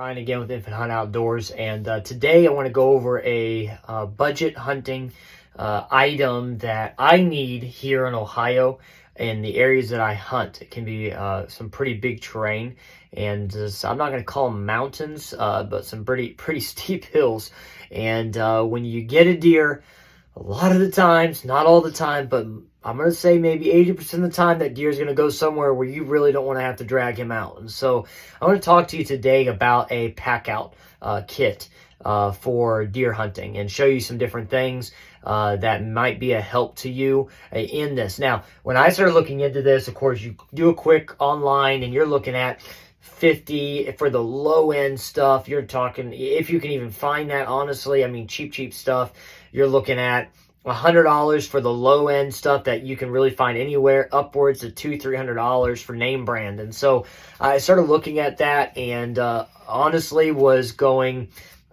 Ryan again with Infinite Hunt Outdoors, and today I want to go over a budget hunting item that I need here in Ohio in the areas that I hunt. It can be some pretty big terrain, and I'm not going to call them mountains, but some pretty steep hills. And when you get a deer, a lot of the times, not all the time, but I'm going to say maybe 80% of the time, that deer is going to go somewhere where you really don't want to have to drag him out. And so I want to talk to you today about a pack out kit for deer hunting and show you some different things that might be a help to you in this. Now, when I started looking into this, of course, you do a quick online and you're looking at 50 for the low end stuff. You're talking, if you can even find that, honestly, I mean, cheap stuff, you're looking at $100 for the low end stuff that you can really find anywhere, upwards of $200-300 for name brand. And so I started looking at that, and honestly was going,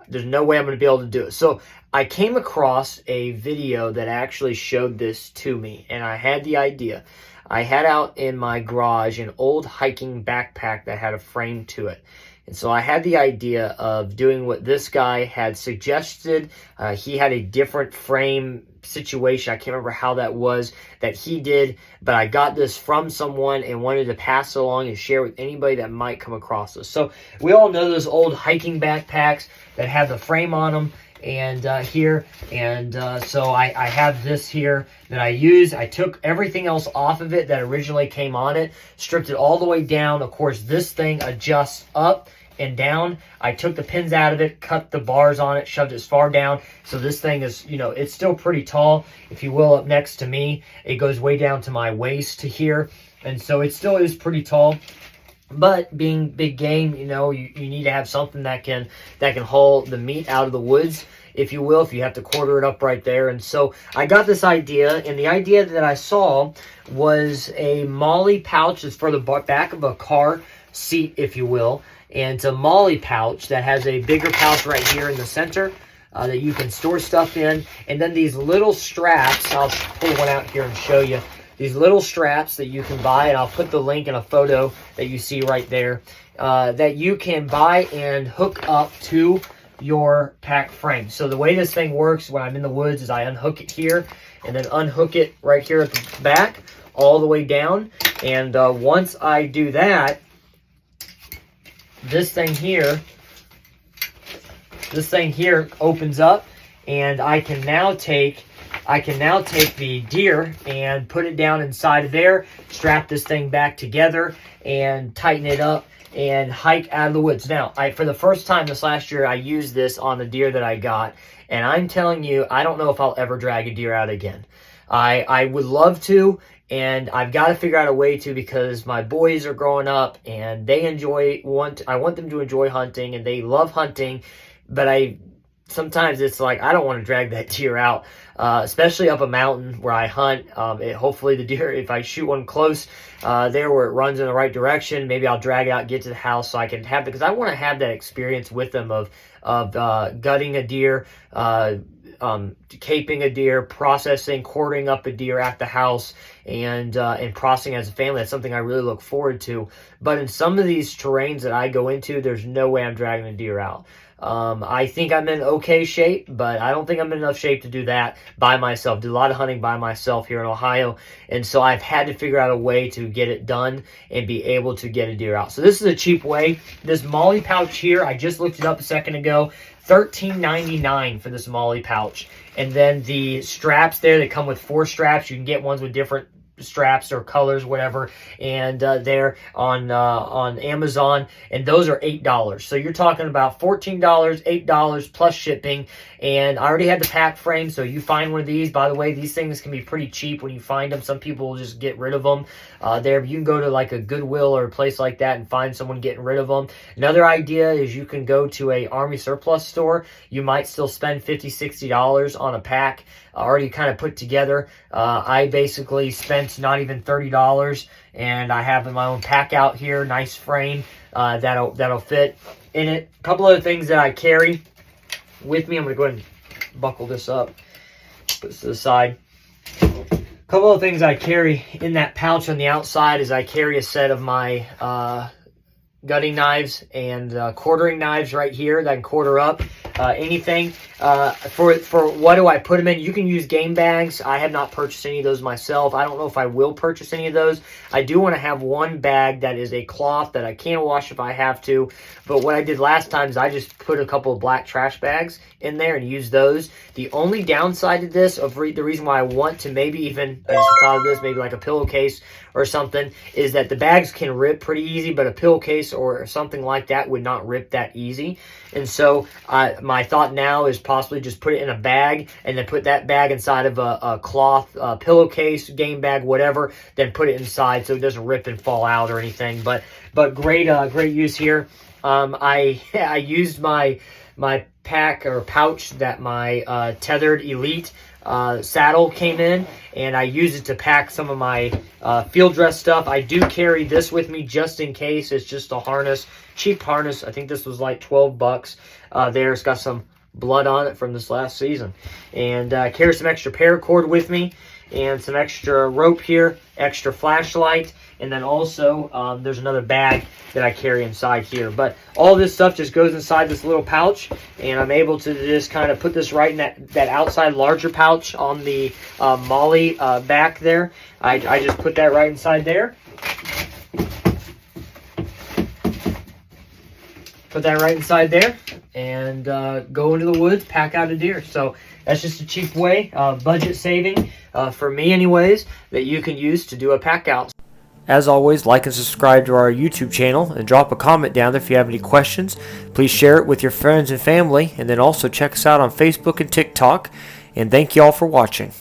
there's no way I'm going to be able to do it. So I came across a video that actually showed this to me, and I had the idea. I had out in my garage an old hiking backpack that had a frame to it. And so I had the idea of doing what this guy had suggested. He had a different frame situation. I can't remember how that was that he did, but I got this from someone and wanted to pass it along and share with anybody that might come across this. So we all know those old hiking backpacks that have the frame on them. And so I have this here that I use. I took everything else off of it that originally came on it, stripped it all the way down. Of course, this thing adjusts up and down. I took the pins out of it, cut the bars on it, shoved it as far down. So this thing is, you know, it's still pretty tall, if you will, up next to me. It goes way down to my waist to here. And so it still is pretty tall. But being big game, you know, you need to have something that can haul the meat out of the woods, if you will, if you have to quarter it up right there. And so I got this idea, and the idea that I saw was a MOLLE pouch. It's for the back of a car seat, if you will. And it's a MOLLE pouch that has a bigger pouch right here in the center that you can store stuff in. And then these little straps, I'll pull one out here and show you. These little straps that you can buy, and I'll put the link in a photo that you see right there, that you can buy and hook up to your pack frame. So the way this thing works when I'm in the woods is I unhook it here and then unhook it right here at the back all the way down. And once I do that, this thing here opens up, and I can now take the deer and put it down inside of there, strap this thing back together, and tighten it up and hike out of the woods. Now, for the first time this last year, I used this on the deer that I got, and I'm telling you, I don't know if I'll ever drag a deer out again. I would love to, and I've got to figure out a way to, because my boys are growing up and they I want them to enjoy hunting, and they love hunting, but sometimes it's like, I don't want to drag that deer out, especially up a mountain where I hunt. Hopefully the deer, if I shoot one close there where it runs in the right direction, maybe I'll drag it out, get to the house so I can have, because I want to have that experience with them of gutting a deer, caping a deer, processing, quartering up a deer at the house, and processing as a family. That's something I really look forward to. But in some of these terrains that I go into, there's no way I'm dragging a deer out. I think I'm in okay shape, but I don't think I'm in enough shape to do that by myself. Do a lot of hunting by myself here in Ohio, and so I've had to figure out a way to get it done and be able to get a deer out. So this is a cheap way. This MOLLE pouch here, I just looked it up a second ago, $13.99 for this MOLLE pouch. And then the straps there, they come with 4 straps. You can get ones with different straps or colors, whatever, and they're on Amazon, and those are $8. So you're talking about $14, $8 plus shipping. And I already had the pack frame, so you find one of these. By the way, these things can be pretty cheap when you find them. Some people will just get rid of them. You can go to like a Goodwill or a place like that and find someone getting rid of them. Another idea is you can go to a Army surplus store. You might still spend $50, $60 on a pack already kind of put together. I basically spent not even $30, and I have my own pack out here, nice frame that'll fit in it. A couple other things that I carry with me. I'm going to go ahead and buckle this up, put this to the side. A couple of things I carry in that pouch on the outside is I carry a set of my gutting knives and quartering knives right here that I can quarter up anything. For what do I put them in? You can use game bags. I have not purchased any of those myself. I don't know if I will purchase any of those. I do want to have one bag that is a cloth that I can wash if I have to. But what I did last time is I just put a couple of black trash bags in there and use those. The only downside to this, the reason why I want to maybe even, I just thought of this, maybe like a pillowcase or something, is that the bags can rip pretty easy, but a pillowcase or something like that would not rip that easy. And so my thought now is possibly just put it in a bag and then put that bag inside of a cloth pillowcase, game bag, whatever, then put it inside so it doesn't rip and fall out or anything. But great use here. I used my pack or pouch that my Tethered Elite saddle came in, and I use it to pack some of my field dress stuff. I do carry this with me just in case. It's just a harness, cheap harness. I think this was like 12 bucks. There, it's got some blood on it from this last season. And carry some extra paracord with me and some extra rope here, extra flashlight, and then also there's another bag that I carry inside here. But all this stuff just goes inside this little pouch, and I'm able to just kind of put this right in that outside larger pouch on the MOLLE back there. I just put that right inside there. Put that right inside there and go into the woods, pack out a deer. So that's just a cheap way, budget saving, for me anyways, that you can use to do a pack out. As always, like and subscribe to our YouTube channel and drop a comment down there if you have any questions. Please share it with your friends and family, and then also check us out on Facebook and TikTok. And thank you all for watching.